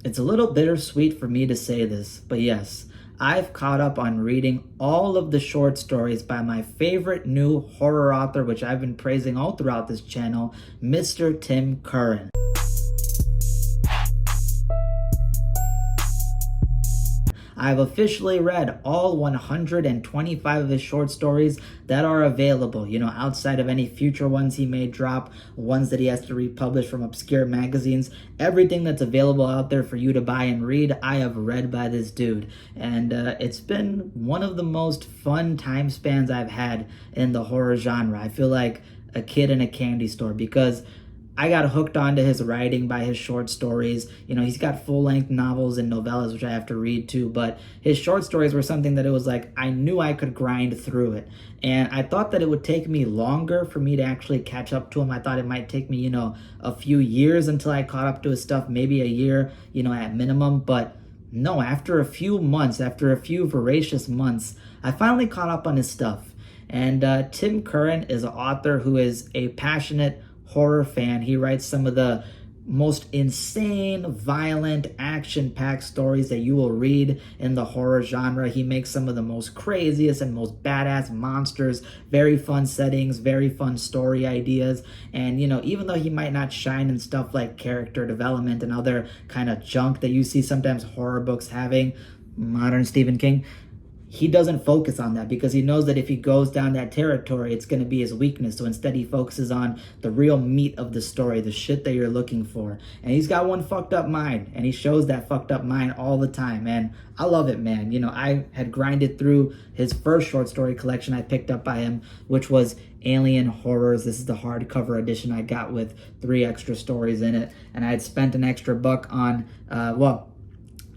It's a little bittersweet for me to say this, but yes, I've caught up on reading all of the short stories by my favorite new horror author, which I've been praising all throughout this channel, Mr. Tim Curran. I've officially read all 125 of his short stories that are available, outside of any future ones he may drop, ones that he has to republish from obscure magazines. Everything that's available out there for you to buy and read, I have read by this dude. And it's been one of the most fun time spans I've had in the horror genre. I feel like a kid in a candy store because I got hooked onto his writing by his short stories. He's got full-length novels and novellas, which I have to read too, but his short stories were something that it was like, I knew I could grind through it. And I thought that it would take me longer for me to actually catch up to him. I thought it might take me, a few years until I caught up to his stuff, maybe a year, at minimum. But no, after a few months, after a few voracious months, I finally caught up on his stuff. And Tim Curran is an author who is a passionate horror fan. He writes some of the most insane, violent, action-packed stories that you will read in the horror genre. He makes some of the most craziest and most badass monsters, very fun settings, very fun story ideas. And, even though he might not shine in stuff like character development and other kind of junk that you see sometimes horror books having, modern Stephen King, he doesn't focus on that because he knows that if he goes down that territory, it's going to be his weakness. So instead, he focuses on the real meat of the story, the shit that you're looking for. And he's got one fucked up mind, and he shows that fucked up mind all the time. And I love it, man. I had grinded through his first short story collection I picked up by him, which was Alien Horrors. This is the hardcover edition I got with 3 extra stories in it. And I had spent an extra buck on,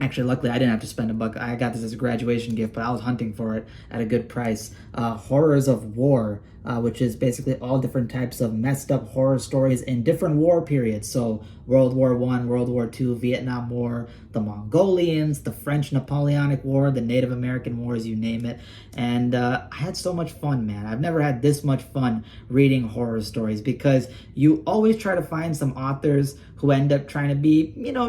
actually, luckily, I didn't have to spend a buck. I got this as a graduation gift, but I was hunting for it at a good price. Horrors of War, which is basically all different types of messed up horror stories in different war periods. So World War I, World War II, Vietnam War, the Mongolians, the French Napoleonic War, the Native American Wars, you name it. And I had so much fun, man. I've never had this much fun reading horror stories because you always try to find some authors who end up trying to be,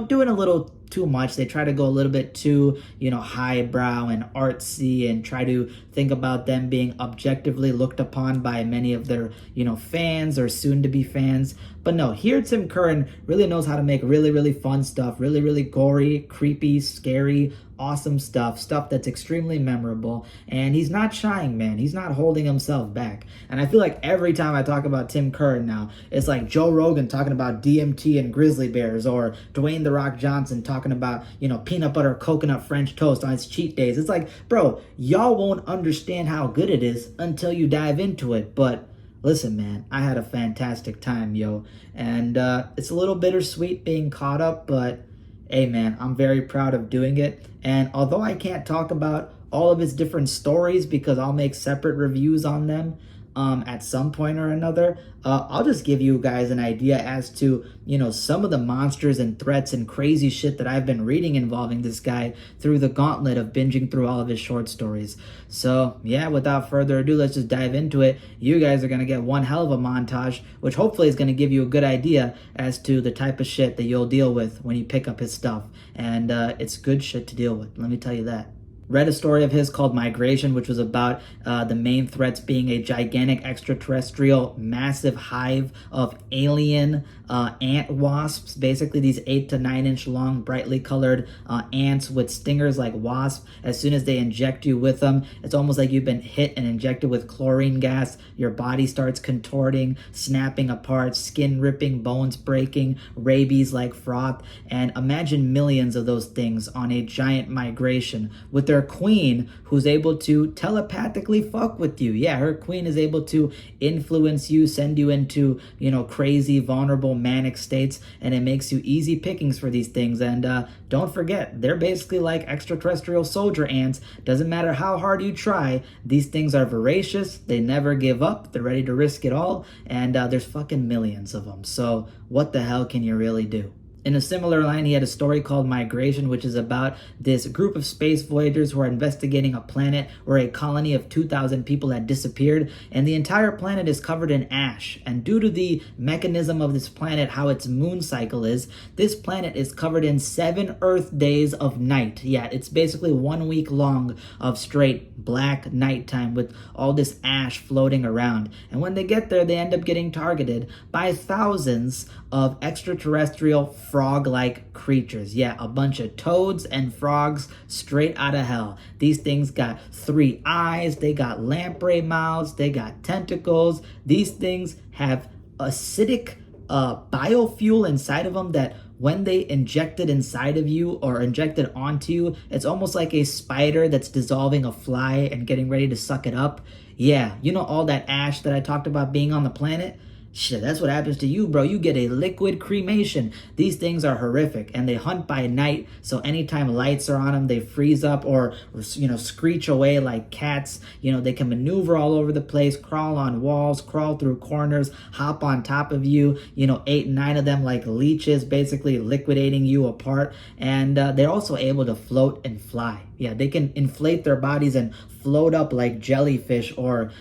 doing a little too much. They try to go a little bit too, highbrow and artsy and try to think about them being objectively looked upon by many of their, fans or soon-to-be fans. But no, here Tim Curran really knows how to make really, really fun stuff, really, really gory, creepy, scary, awesome stuff that's extremely memorable. And he's not shying, man. He's not holding himself back. And I feel like every time I talk about Tim Curran now, it's like Joe Rogan talking about DMT and grizzly bears, or Dwayne "The Rock" Johnson talking about, peanut butter coconut French toast on his cheat days. It's like, bro, y'all won't understand how good it is until you dive into it. But listen, man, I had a fantastic time, yo. And it's a little bittersweet being caught up, but hey, man, I'm very proud of doing it. And although I can't talk about all of his different stories because I'll make separate reviews on them at some point or another, I'll just give you guys an idea as to, some of the monsters and threats and crazy shit that I've been reading involving this guy through the gauntlet of binging through all of his short stories. So yeah, without further ado, let's just dive into it. You guys are going to get one hell of a montage, which hopefully is going to give you a good idea as to the type of shit that you'll deal with when you pick up his stuff. And it's good shit to deal with, let me tell you that. Read a story of his called Migration, which was about the main threats being a gigantic extraterrestrial massive hive of alien ant wasps, basically these 8 to 9 inch long, brightly colored ants with stingers like wasps. As soon as they inject you with them, it's almost like you've been hit and injected with chlorine gas. Your body starts contorting, snapping apart, skin ripping, bones breaking, rabies like froth. And imagine millions of those things on a giant migration with their queen, who's able to telepathically fuck with you. Yeah, her queen is able to influence you, send you into, crazy, vulnerable, manic states, and it makes you easy pickings for these things. And don't forget, they're basically like extraterrestrial soldier ants. Doesn't matter how hard you try, these things are voracious, they never give up, they're ready to risk it all, and there's fucking millions of them. So what the hell can you really do? In a similar line, he had a story called Migration, which is about this group of space voyagers who are investigating a planet where a colony of 2,000 people had disappeared, and the entire planet is covered in ash. And due to the mechanism of this planet, how its moon cycle is, this planet is covered in 7 Earth days of night. Yeah, it's basically 1 week long of straight black nighttime with all this ash floating around. And when they get there, they end up getting targeted by thousands of extraterrestrial frog-like creatures. Yeah, a bunch of toads and frogs straight out of hell. These things got 3 eyes, they got lamprey mouths, they got tentacles. These things have acidic biofuel inside of them that when they inject it inside of you or inject it onto you, it's almost like a spider that's dissolving a fly and getting ready to suck it up. Yeah, you know all that ash that I talked about being on the planet? Shit, that's what happens to you, bro. You get a liquid cremation. These things are horrific, and they hunt by night, so anytime lights are on them, they freeze up or, screech away like cats. They can maneuver all over the place, crawl on walls, crawl through corners, hop on top of you, 8, 9 of them like leeches, basically liquidating you apart. And they're also able to float and fly. Yeah, they can inflate their bodies and float up like jellyfish or,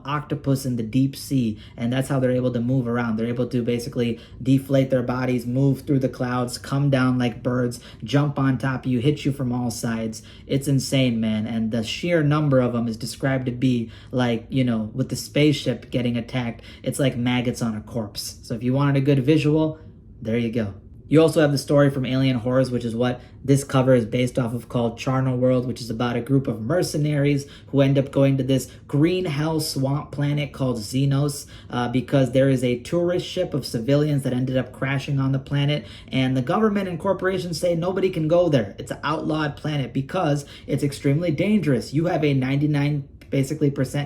octopus in the deep sea. And that's how they're able to move around. They're able to basically deflate their bodies, move through the clouds, come down like birds, jump on top of you, hit you from all sides. It's insane, man. And the sheer number of them is described to be like, with the spaceship getting attacked, it's like maggots on a corpse. So if you wanted a good visual, there you go. You also have the story from Alien Horrors, which is what this cover is based off of, called Charnel World, which is about a group of mercenaries who end up going to this green hell swamp planet called Xenos because there is a tourist ship of civilians that ended up crashing on the planet, and the government and corporations say nobody can go there. It's an outlawed planet because it's extremely dangerous. You have a 99%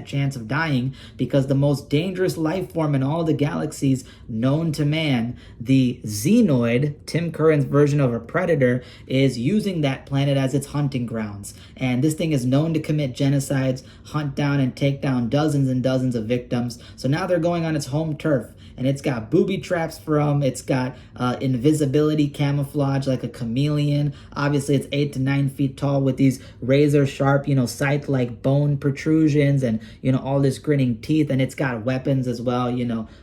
chance of dying because the most dangerous life form in all the galaxies known to man, the Xenoid, Tim Curran's version of a predator, is using that planet as its hunting grounds. And this thing is known to commit genocides, hunt down and take down dozens and dozens of victims. So now they're going on its home turf. And it's got booby traps for them. It's got invisibility camouflage like a chameleon. Obviously, it's 8 to 9 feet tall with these razor sharp, scythe-like bone protrusions and, all this grinning teeth. And it's got weapons as well,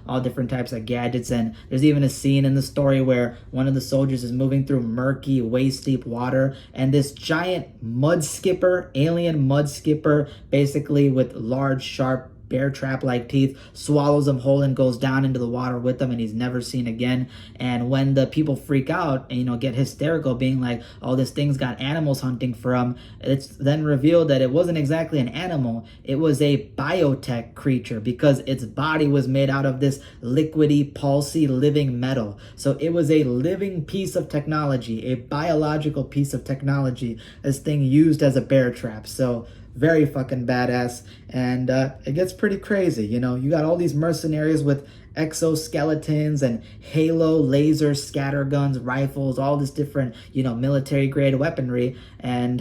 all different types of gadgets. And there's even a scene in the story where one of the soldiers is moving through murky, waist-deep water. And this giant mud skipper, alien mud skipper, basically with large, sharp, bear trap like teeth, swallows him whole and goes down into the water with them, and he's never seen again. And when the people freak out and get hysterical, being like, oh, this thing's got animals hunting for him, it's then revealed that it wasn't exactly an animal. It was a biotech creature because its body was made out of this liquidy, pulsy, living metal. So it was a living piece of technology, a biological piece of technology, this thing used as a bear trap. So very fucking badass. And it gets pretty crazy. You got all these mercenaries with exoskeletons and halo laser scatter guns, rifles, all this different, military grade weaponry. And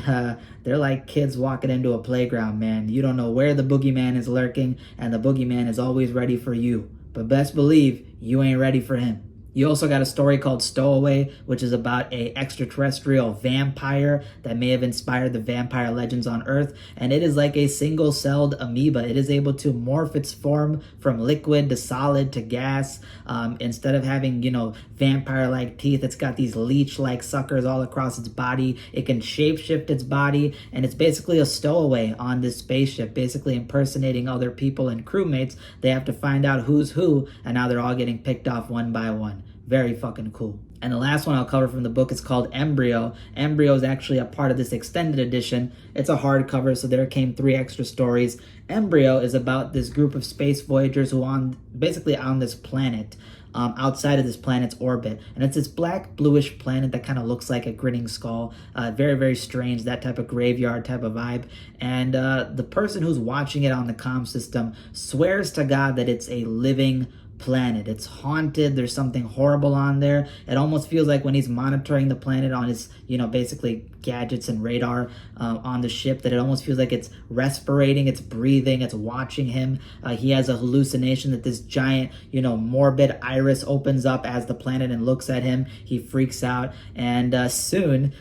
they're like kids walking into a playground, man. You don't know where the boogeyman is lurking, and the boogeyman is always ready for you. But best believe you ain't ready for him. You also got a story called Stowaway, which is about a extraterrestrial vampire that may have inspired the vampire legends on Earth. And it is like a single-celled amoeba. It is able to morph its form from liquid to solid to gas. Instead of having, vampire-like teeth, it's got these leech-like suckers all across its body. It can shapeshift its body, and it's basically a stowaway on this spaceship, basically impersonating other people and crewmates. They have to find out who's who, and now they're all getting picked off one by one. Very fucking cool. And the last one I'll cover from the book is called Embryo. Embryo is actually a part of this extended edition. It's a hardcover, so there came 3 extra stories. Embryo is about this group of space voyagers who basically on this planet, outside of this planet's orbit. And it's this black, bluish planet that kind of looks like a grinning skull. Very, very strange, that type of graveyard type of vibe. And the person who's watching it on the comm system swears to God that it's a living, planet. It's haunted. There's something horrible on there. It almost feels like when he's monitoring the planet on his, basically gadgets and radar on the ship, that it almost feels like it's respirating, it's breathing, it's watching him. He has a hallucination that this giant, morbid iris opens up as the planet and looks at him. He freaks out, and soon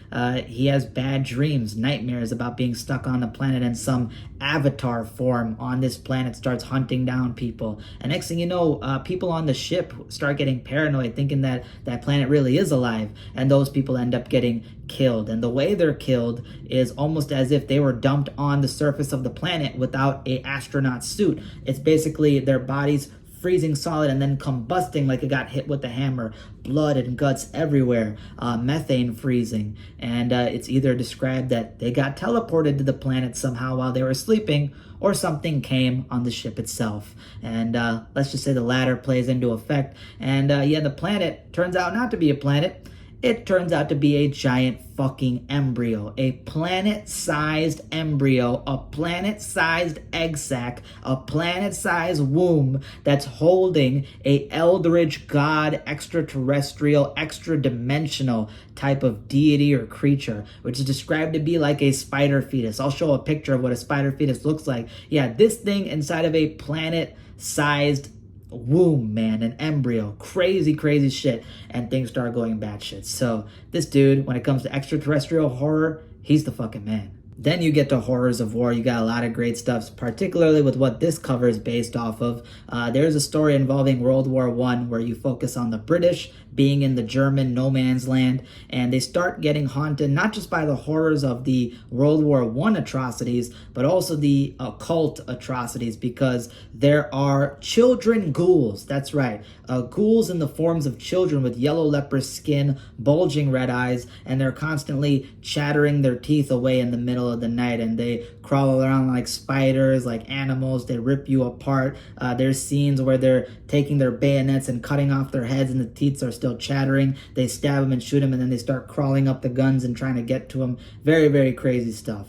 he has bad dreams, nightmares about being stuck on the planet, and some avatar form on this planet starts hunting down people. And next thing you know, people on the ship start getting paranoid, thinking that that planet really is alive, and those people end up getting killed. And the way they're killed is almost as if they were dumped on the surface of the planet without a astronaut suit. It's basically their bodies freezing solid and then combusting like it got hit with a hammer. Blood and guts everywhere, methane freezing. And it's either described that they got teleported to the planet somehow while they were sleeping, or something came on the ship itself. And let's just say the latter plays into effect. And the planet turns out not to be a planet. It turns out to be a giant fucking embryo, a planet-sized embryo, a planet-sized egg sac, a planet-sized womb that's holding a eldritch god, extraterrestrial, extra-dimensional type of deity or creature, which is described to be like a spider fetus. I'll show a picture of what a spider fetus looks like. Yeah, this thing inside of a planet-sized womb, man, an embryo. Crazy shit. And things start going batshit. So this dude, when it comes to extraterrestrial horror, he's the fucking man. Then you get to Horrors of War. You got a lot of great stuff, particularly with what this cover is based off of. There's a story involving World War I where you focus on the British being in the German no man's land, and they start getting haunted not just by the horrors of the World War I atrocities, but also the occult atrocities, because there are children ghouls. That's right, ghouls in the forms of children with yellow leper skin, bulging red eyes, and they're constantly chattering their teeth away in the middle of the night, and they crawl around like spiders, like animals. They rip you apart. There's scenes where they're taking their bayonets and cutting off their heads, and the teeth are still chattering. They stab them and shoot them, and then they start crawling up the guns and trying to get to them. Very crazy stuff.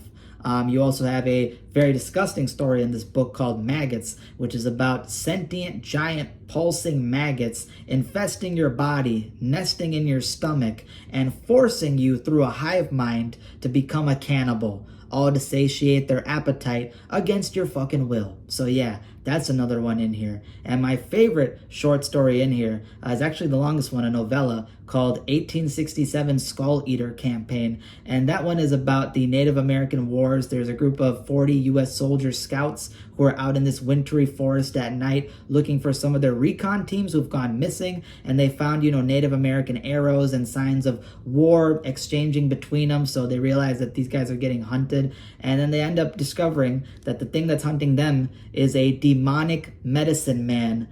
You also have a very disgusting story in this book called Maggots, which is about sentient, giant, pulsing maggots infesting your body, nesting in your stomach, and forcing you through a hive mind to become a cannibal, all to satiate their appetite against your fucking will. So yeah, that's another one in here. And my favorite short story in here is actually the longest one, a novella called 1867 Skull Eater Campaign. And that one is about the Native American Wars. There's a group of 40 U.S. soldier scouts who are out in this wintry forest at night looking for some of their recon teams who've gone missing. And they found, Native American arrows and signs of war exchanging between them. So they realize that these guys are getting hunted. And then they end up discovering that the thing that's hunting them is a demonic medicine man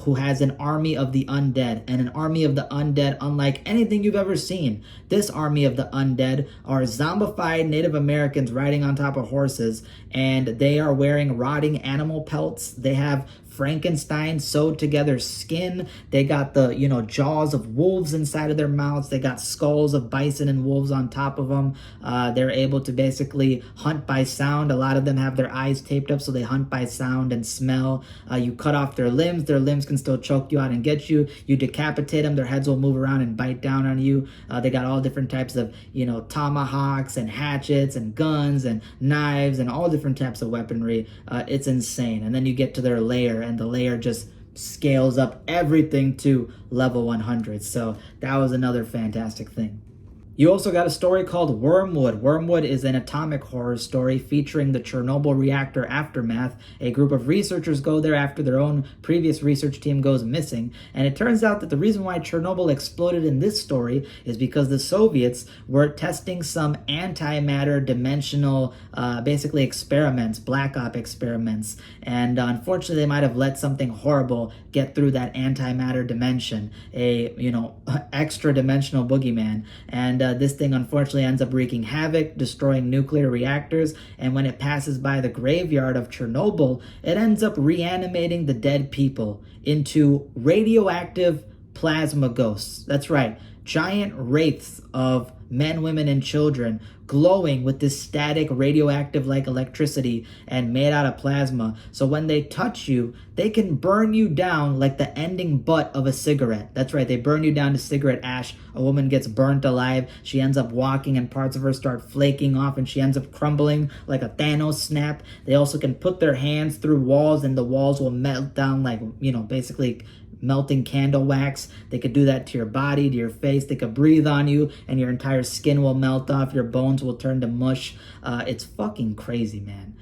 who has an army of the undead, and an army of the undead unlike anything you've ever seen. This army of the undead are zombified Native Americans riding on top of horses, and they are wearing rotting animal pelts. They have Frankenstein sewed together skin. They got the, jaws of wolves inside of their mouths. They got skulls of bison and wolves on top of them. They're able to basically hunt by sound. A lot of them have their eyes taped up, so they hunt by sound and smell. You cut off their limbs can still choke you out and get you. You decapitate them, their heads will move around and bite down on you. They got all different types of, tomahawks and hatchets and guns and knives and all different types of weaponry. It's insane. And then you get to their lair, and the layer just scales up everything to level 100. So that was another fantastic thing. You also got a story called Wormwood. Wormwood is an atomic horror story featuring the Chernobyl reactor aftermath. A group of researchers go there after their own previous research team goes missing. And it turns out that the reason why Chernobyl exploded in this story is because the Soviets were testing some antimatter dimensional, basically experiments, black op experiments. And unfortunately, they might have let something horrible get through that antimatter dimension, a, extra dimensional boogeyman. And this thing unfortunately ends up wreaking havoc, destroying nuclear reactors, and when it passes by the graveyard of Chernobyl, it ends up reanimating the dead people into radioactive plasma ghosts. That's right, giant wraiths of men, women, and children, glowing with this static radioactive like electricity and made out of plasma. So when they touch you, they can burn you down like the ending butt of a cigarette. That's right, they burn you down to cigarette ash. A woman gets burnt alive. She ends up walking and parts of her start flaking off and she ends up crumbling like a Thanos snap. They also can put their hands through walls and the walls will melt down like, basically melting candle wax. They could do that to your body, to your face. They could breathe on you and your entire skin will melt off. Your bones will turn to mush. It's fucking crazy, man.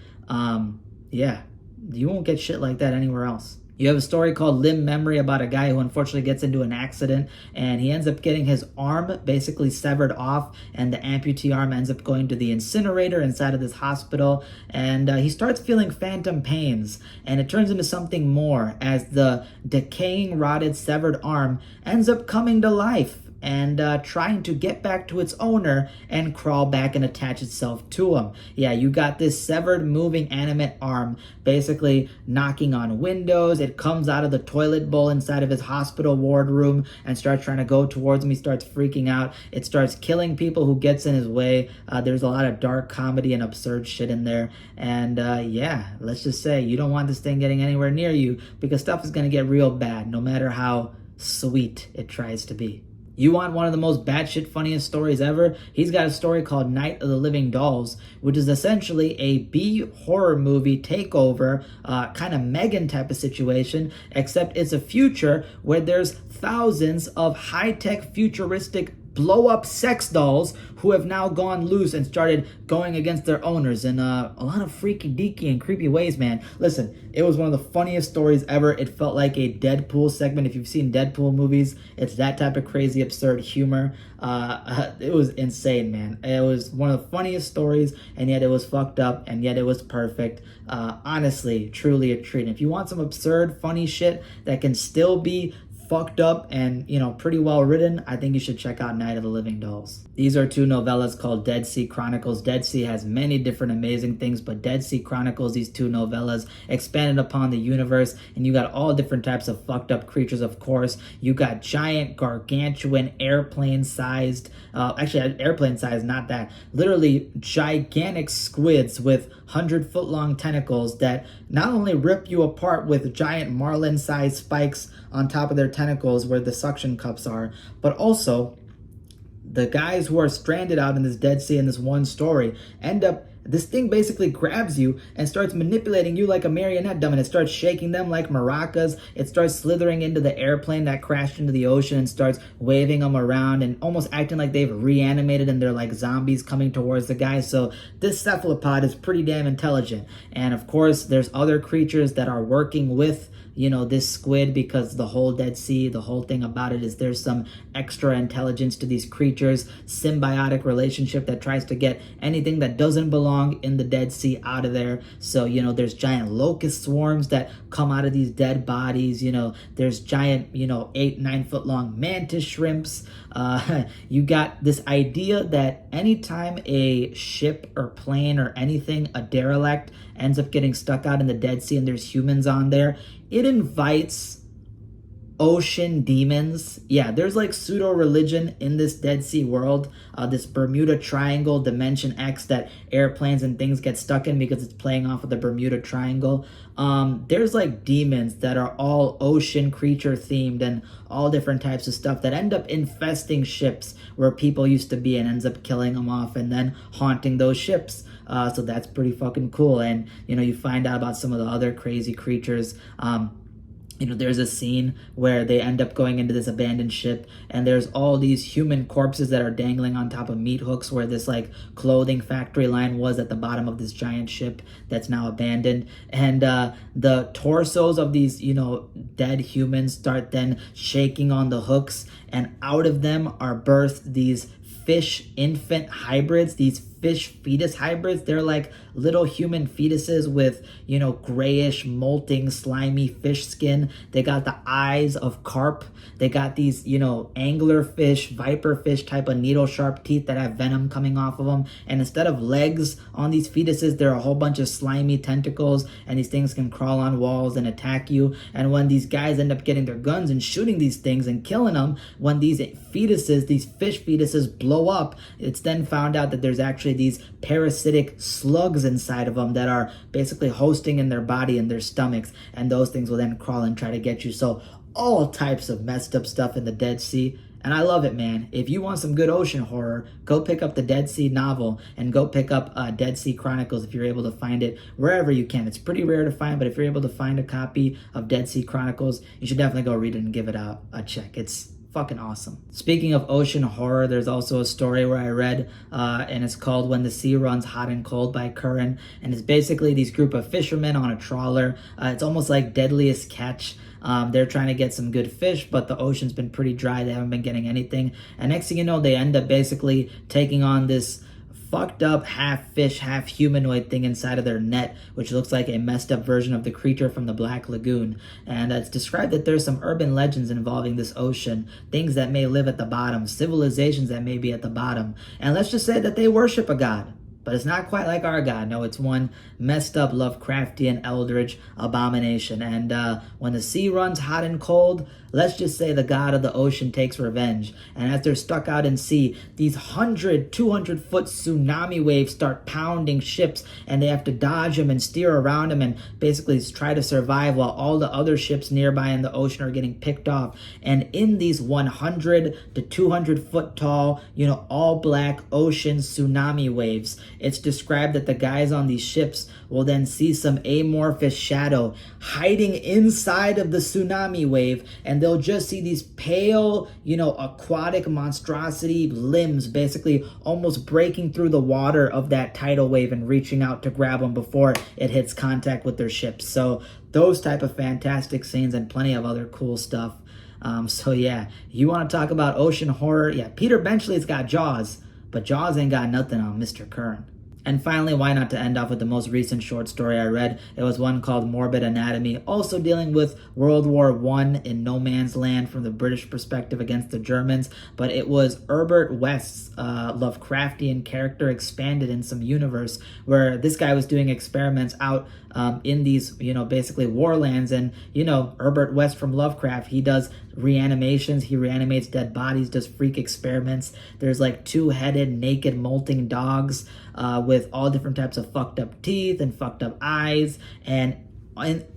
Yeah, you won't get shit like that anywhere else. You have a story called Limb Memory about a guy who unfortunately gets into an accident and he ends up getting his arm basically severed off, and the amputee arm ends up going to the incinerator inside of this hospital, and he starts feeling phantom pains, and it turns into something more as the decaying, rotted, severed arm ends up coming to life and trying to get back to its owner and crawl back and attach itself to him. Yeah, you got this severed, moving, animate arm basically knocking on windows. It comes out of the toilet bowl inside of his hospital ward room and starts trying to go towards him. He starts freaking out. It starts killing people who gets in his way. There's a lot of dark comedy and absurd shit in there. And yeah, let's just say you don't want this thing getting anywhere near you because stuff is going to get real bad no matter how sweet it tries to be. You want one of the most batshit funniest stories ever? He's got a story called Night of the Living Dolls, which is essentially a B horror movie takeover, kind of Megan type of situation, except it's a future where there's thousands of high-tech futuristic blow-up sex dolls who have now gone loose and started going against their owners in a lot of freaky deaky and creepy ways, man. Listen, it was one of the funniest stories ever. It felt like a Deadpool segment. If you've seen Deadpool movies, it's that type of crazy, absurd humor. It was insane, man. It was one of the funniest stories, and yet it was fucked up, and yet it was perfect. Honestly, truly a treat. If you want some absurd, funny shit that can still be fucked up and pretty well written, I think you should check out Night of the Living Dolls. These are two novellas called Dead Sea Chronicles. Dead Sea has many different amazing things, but Dead Sea Chronicles, these two novellas, expanded upon the universe, and you got all different types of fucked up creatures, of course. You got giant, gargantuan, airplane-sized, actually airplane-sized, not that, literally gigantic squids with 100-foot-long tentacles that not only rip you apart with giant marlin-sized spikes on top of their tentacles where the suction cups are, but also the guys who are stranded out in this Dead Sea in this one story this thing basically grabs you and starts manipulating you like a marionette dummy, and it starts shaking them like maracas. It starts slithering into the airplane that crashed into the ocean and starts waving them around and almost acting like they've reanimated and they're like zombies coming towards the guy. So this cephalopod is pretty damn intelligent. And of course, there's other creatures that are working with this squid, because the whole Dead Sea, the whole thing about it is there's some extra intelligence to these creatures, symbiotic relationship that tries to get anything that doesn't belong in the Dead Sea out of there. So, there's giant locust swarms that come out of these dead bodies. There's giant, 8-9 foot long mantis shrimps. You got this idea that anytime a ship or plane or anything, a derelict, ends up getting stuck out in the Dead Sea and there's humans on there, it invites ocean demons. Yeah, there's like pseudo-religion in this Dead Sea world, this Bermuda Triangle, Dimension X that airplanes and things get stuck in because it's playing off of the Bermuda Triangle. There's like demons that are all ocean creature themed and all different types of stuff that end up infesting ships where people used to be and ends up killing them off and then haunting those ships. So that's pretty fucking cool. And, you find out about some of the other crazy creatures. There's a scene where they end up going into this abandoned ship and there's all these human corpses that are dangling on top of meat hooks where this like clothing factory line was at the bottom of this giant ship that's now abandoned. And the torsos of these, dead humans start then shaking on the hooks, and out of them are birthed these fish infant hybrids, these fish fetus hybrids. They're like little human fetuses with, grayish, molting, slimy fish skin. They got the eyes of carp. They got these, angler fish, viper fish type of needle sharp teeth that have venom coming off of them. And instead of legs on these fetuses, there are a whole bunch of slimy tentacles, and these things can crawl on walls and attack you. And when these guys end up getting their guns and shooting these things and killing them, when these fetuses, these fish fetuses blow up, it's then found out that there's actually these parasitic slugs inside of them that are basically hosting in their body and their stomachs, and those things will then crawl and try to get you. So all types of messed up stuff in the Dead Sea. And I love it, man. If you want some good ocean horror, go pick up the Dead Sea novel and go pick up Dead Sea Chronicles if you're able to find it wherever you can. It's pretty rare to find, but if you're able to find a copy of Dead Sea Chronicles, you should definitely go read it and give it a check. It's fucking awesome. Speaking of ocean horror, there's also a story where I read, and it's called When the Sea Runs Hot and Cold by Curran. And it's basically these group of fishermen on a trawler. It's almost like Deadliest Catch. They're trying to get some good fish, but the ocean's been pretty dry. They haven't been getting anything. And next thing you know, they end up basically taking on this fucked up half fish, half humanoid thing inside of their net, which looks like a messed up version of the creature from the Black Lagoon. And it's described that there's some urban legends involving this ocean, things that may live at the bottom, civilizations that may be at the bottom. And let's just say that they worship a god. But it's not quite like our God. No, it's one messed up Lovecraftian eldritch abomination. And when the sea runs hot and cold, let's just say the god of the ocean takes revenge. And as they're stuck out in sea, these 100, 200-foot tsunami waves start pounding ships, and they have to dodge them and steer around them and basically try to survive while all the other ships nearby in the ocean are getting picked off. And in these 100 to 200-foot tall, all black ocean tsunami waves, it's described that the guys on these ships will then see some amorphous shadow hiding inside of the tsunami wave, and they'll just see these pale, aquatic monstrosity limbs basically almost breaking through the water of that tidal wave and reaching out to grab them before it hits contact with their ships. So those type of fantastic scenes and plenty of other cool stuff. So yeah, you want to talk about ocean horror? Yeah, Peter Benchley's got Jaws, but Jaws ain't got nothing on Mr. Curran. And finally, why not to end off with the most recent short story I read? It was one called Morbid Anatomy, also dealing with World War I in no man's land from the British perspective against the Germans. But it was Herbert West's Lovecraftian character expanded in some universe where this guy was doing experiments out in these, basically warlands. And, Herbert West from Lovecraft, he does reanimations. He reanimates dead bodies, does freak experiments. There's like two-headed, naked, molting dogs with all different types of fucked up teeth and fucked up eyes. And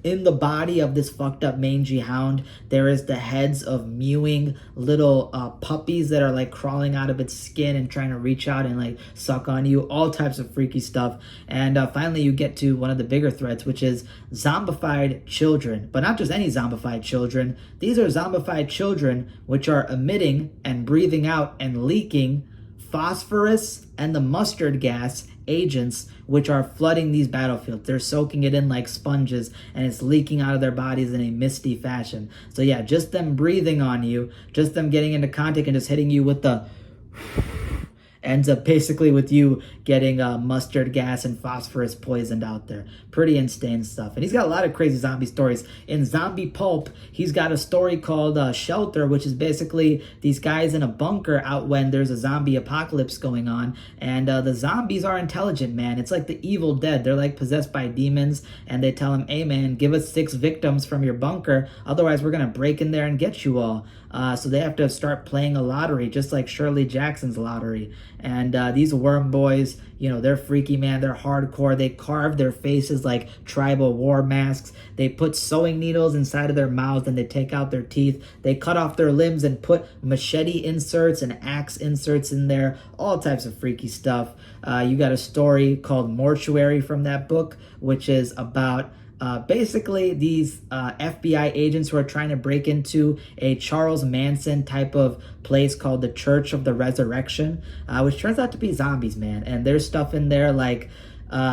in the body of this fucked up mangy hound, there is the heads of mewing little puppies that are like crawling out of its skin and trying to reach out and like suck on you, all types of freaky stuff. And finally you get to one of the bigger threats, which is zombified children. But not just any zombified children. These are zombified children which are emitting and breathing out and leaking phosphorus and the mustard gas agents which are flooding these battlefields. They're soaking it in like sponges, and it's leaking out of their bodies in a misty fashion. So yeah, just them breathing on you, just them getting into contact and just hitting you with the ends up basically with you getting mustard gas and phosphorus poisoned out there. Pretty insane stuff. And he's got a lot of crazy zombie stories. In Zombie Pulp, he's got a story called Shelter, which is basically these guys in a bunker out when there's a zombie apocalypse going on. And the zombies are intelligent, man. It's like the Evil Dead. They're like possessed by demons, and they tell him, hey man, give us 6 victims from your bunker, otherwise we're gonna break in there and get you all. So they have to start playing a lottery, just like Shirley Jackson's lottery. And these worm boys, they're freaky, man. They're hardcore. They carve their faces like tribal war masks. They put sewing needles inside of their mouths and they take out their teeth. They cut off their limbs and put machete inserts and axe inserts in there. All types of freaky stuff. You got a story called Mortuary from that book, which is about basically these FBI agents who are trying to break into a Charles Manson type of place called the Church of the Resurrection, which turns out to be zombies, man. And there's stuff in there like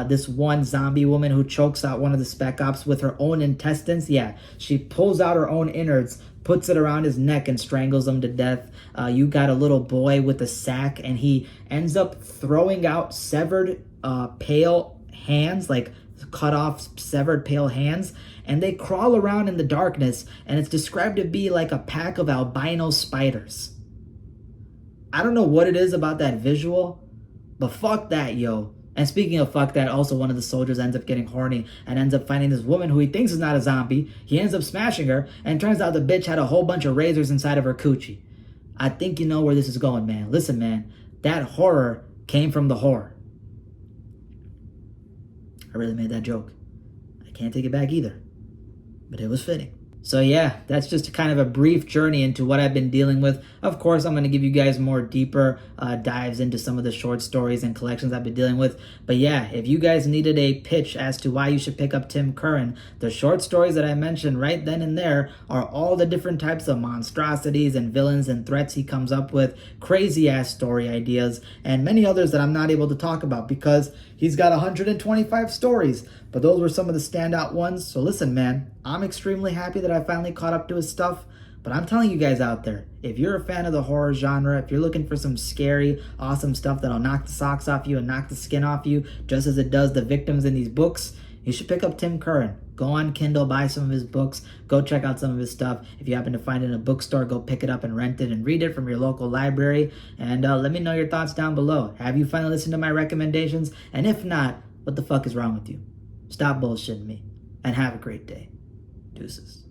this one zombie woman who chokes out one of the spec ops with her own intestines. Yeah, she pulls out her own innards, puts it around his neck, and strangles him to death. You got a little boy with a sack, and he ends up throwing out severed pale hands, like cut off severed pale hands, and they crawl around in the darkness, and it's described to be like a pack of albino spiders. I don't know what it is about that visual, but fuck that, yo. And speaking of fuck that, also one of the soldiers ends up getting horny and ends up finding this woman who he thinks is not a zombie. He ends up smashing her, and turns out the bitch had a whole bunch of razors inside of her coochie. I think you know where this is going, man. Listen, man, that horror came from the horror. I really made that joke. I can't take it back either, but it was fitting. So yeah, that's just kind of a brief journey into what I've been dealing with. Of course, I'm going to give you guys more deeper dives into some of the short stories and collections I've been dealing with. But yeah, if you guys needed a pitch as to why you should pick up Tim Curran, the short stories that I mentioned right then and there are all the different types of monstrosities and villains and threats he comes up with, crazy ass story ideas, and many others that I'm not able to talk about because he's got 125 stories. But those were some of the standout ones. So listen, man, I'm extremely happy that I finally caught up to his stuff. But I'm telling you guys out there, if you're a fan of the horror genre, if you're looking for some scary, awesome stuff that'll knock the socks off you and knock the skin off you, just as it does the victims in these books, you should pick up Tim Curran. Go on Kindle, buy some of his books, go check out some of his stuff. If you happen to find it in a bookstore, go pick it up and rent it and read it from your local library. And let me know your thoughts down below. Have you finally listened to my recommendations? And if not, what the fuck is wrong with you? Stop bullshitting me, and have a great day. Deuces.